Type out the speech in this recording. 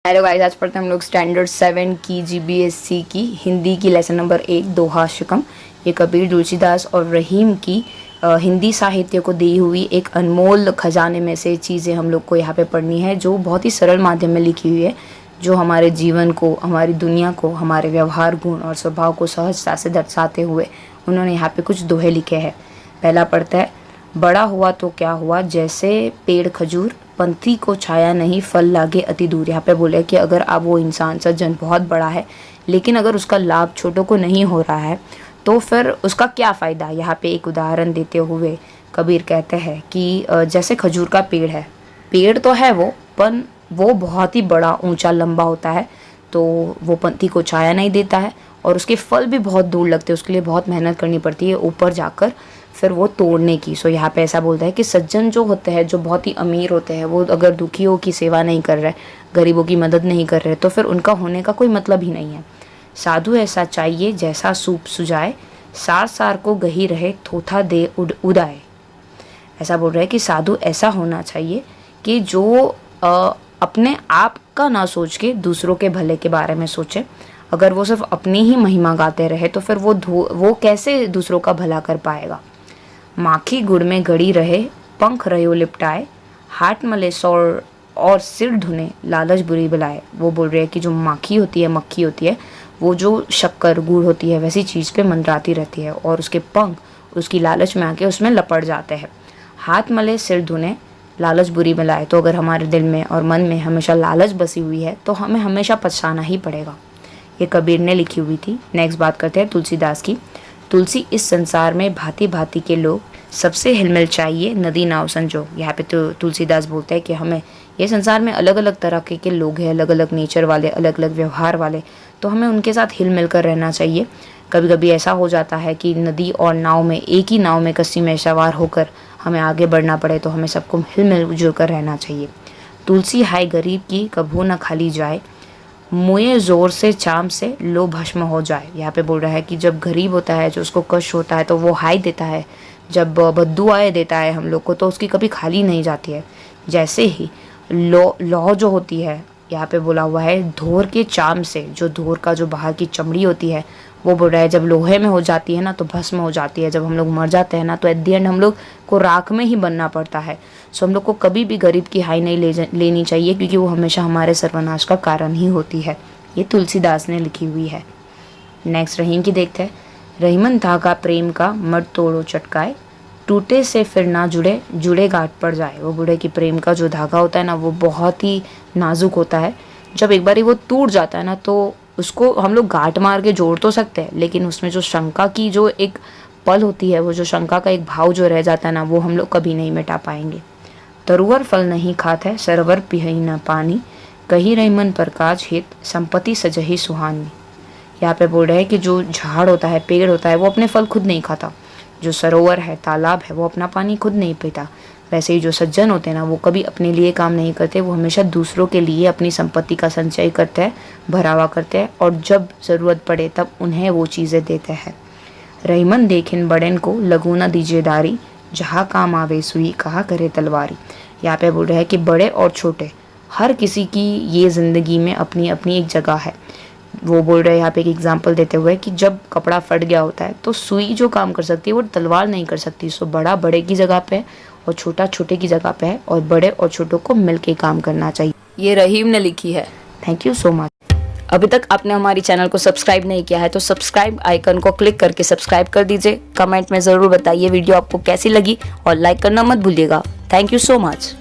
Hello guys, आज पढ़ते हैं हम लोग स्टैंडर्ड 7 की जीबीएसई की हिंदी की लेसन नंबर 1 दोहा शिकम। ये कबीर, तुलसीदास और रहीम की हिंदी साहित्य को दी हुई एक अनमोल खजाने में से चीज़ें हम लोग को यहाँ पे पढ़नी है, जो बहुत ही सरल माध्यम में लिखी हुई है, जो हमारे जीवन को, हमारी दुनिया को, हमारे व्यवहार, गुण और स्वभाव को सहजता से दर्शाते हुए उन्होंने यहाँ पे कुछ दोहे लिखे हैं। पहला पढ़ता है, बड़ा हुआ तो क्या हुआ, जैसे पेड़ खजूर, पंथी को छाया नहीं, फल लागे अति दूर। यहाँ पे बोले कि अगर आप वो इंसान सज्जन बहुत बड़ा है, लेकिन अगर उसका लाभ छोटों को नहीं हो रहा है तो फिर उसका क्या फ़ायदा। यहाँ पे एक उदाहरण देते हुए कबीर कहते हैं कि जैसे खजूर का पेड़ है, पेड़ तो है पर वो बहुत ही बड़ा ऊंचा लंबा होता है, तो वो पंथी को छाया नहीं देता है और उसके फल भी बहुत दूर लगते हैं, उसके लिए बहुत मेहनत करनी पड़ती है ऊपर जाकर फिर वो तोड़ने की। सो यहाँ पे ऐसा बोलता है कि सज्जन जो होते हैं, जो बहुत ही अमीर होते हैं, वो अगर दुखियों की सेवा नहीं कर रहे, गरीबों की मदद नहीं कर रहे, तो फिर उनका होने का कोई मतलब ही नहीं है। साधु ऐसा चाहिए जैसा सूप सुजाए, सार सार को गही रहे, थोथा दे उड़ाए। ऐसा बोल रहा है कि साधु ऐसा होना चाहिए कि जो अपने आप का ना सोच के दूसरों के भले के बारे में सोचे। अगर वो सिर्फ अपनी ही महिमा गाते रहे तो फिर वो कैसे दूसरों का भला कर पाएगा। माखी गुड़ में गड़ी रहे, पंख रयो लिपटाए, हाथ मले सौर और सिर धुने, लालच बुरी बुलाए। वो बोल रहे हैं कि जो माखी होती है, मक्खी होती है, वो जो शक्कर गुड़ होती है वैसी चीज़ पे मंडराती रहती है और उसके पंख उसकी लालच में आके उसमें लपट जाते हैं। हाथ मले सिर धुने, लालच बुरी बुलाए। तो अगर हमारे दिल में और मन में हमेशा लालच बसी हुई है तो हमें हमेशा पछताना ही पड़ेगा। ये कबीर ने लिखी हुई थी। नेक्स्ट बात करते हैं तुलसीदास की। तुलसी इस संसार में भांति भांति के लोग, सबसे हिलमिल चाहिए नदी नाव संजोग। यहाँ पे तो तुलसीदास बोलते हैं कि हमें ये संसार में अलग अलग तरह के लोग हैं, अलग अलग नेचर वाले, अलग अलग व्यवहार वाले, तो हमें उनके साथ हिल मिल कर रहना चाहिए। कभी कभी ऐसा हो जाता है कि नदी और नाव में, एक ही नाव में कस्सी में सवार होकर हमें आगे बढ़ना पड़े, तो हमें सबको हिल मिल जुल कर रहना चाहिए। तुलसी हाय गरीब की कभू न खाली जाए, मुए जोर से चाम से लो भस्म हो जाए। यहाँ पे बोल रहा है कि जब गरीब होता है, जो उसको कष्ट होता है, तो वो हाय देता है, जब बद्दुआएं देता है हम लोग को, तो उसकी कभी खाली नहीं जाती है। जैसे ही लौ जो होती है, यहाँ पे बोला हुआ है धोर के चाम से, जो धोर का जो बाहर की चमड़ी होती है, वो बोल रहा है जब लोहे में हो जाती है ना तो भस्म हो जाती है। जब हम लोग मर जाते हैं ना तो एट द एंड हम लोग को राख में ही बनना पड़ता है। सो हम लोग को कभी भी गरीब की हाई नहीं लेनी चाहिए, क्योंकि वो हमेशा हमारे सर्वनाश का कारण ही होती है। ये तुलसीदास ने लिखी हुई है। नेक्स्ट रहीम की देखते हैं। रहीमन धागा प्रेम का मत तोड़ो चटकाए, टूटे से फिर ना जुड़े, जुड़े गांठ पड़ जाए। वो बूढ़े की प्रेम का जो धागा होता है ना, वो बहुत ही नाजुक होता है। जब एक बारी वो टूट जाता है ना तो उसको हम लोग गांठ मार के जोड़ तो सकते हैं, लेकिन उसमें जो शंका की जो एक पल होती है, वो जो शंका का एक भाव जो रह जाता है ना, वो हम लोग कभी नहीं मिटा पाएंगे। तरुवर फल नहीं खात है, सरवर पिहई न पानी, कही रहीमन प्रकाश हित, संपत्ति सजही सुहानी। यहाँ पे बोल रहे हैं कि जो झाड़ होता है, पेड़ होता है, वो अपने फल खुद नहीं खाता। जो सरोवर है, तालाब है, वो अपना पानी खुद नहीं पीता। वैसे ही जो सज्जन होते हैं ना, वो कभी अपने लिए काम नहीं करते, वो हमेशा दूसरों के लिए अपनी संपत्ति का संचय करते हैं, भरावा करते हैं, और जब ज़रूरत पड़े तब उन्हें वो चीज़ें देते हैं। रहीमन देखिन बड़ेन को, लगू न दीजिए दारी, जहाँ काम आवे सुई, कहा करे तलवारी। यहाँ पे बोल रहे हैं कि बड़े और छोटे हर किसी की ये ज़िंदगी में अपनी अपनी एक जगह है। वो बोल रहे हैं यहाँ पे एक एग्जांपल देते हुए कि जब कपड़ा फट गया होता है तो सुई जो काम कर सकती है वो तलवार नहीं कर सकती। सो बड़ा बड़े की जगह पे है और छोटा छोटे की जगह पे है, और बड़े और छोटों को मिलके काम करना चाहिए। ये रहीम ने लिखी है। Thank you so much. अभी तक आपने हमारी चैनल को सब्सक्राइब नहीं किया है तो सब्सक्राइब आइकन को क्लिक करके सब्सक्राइब कर दीजिए। कमेंट में ज़रूर बताइए वीडियो आपको कैसी लगी और लाइक करना मत भूलिएगा। Thank you so much.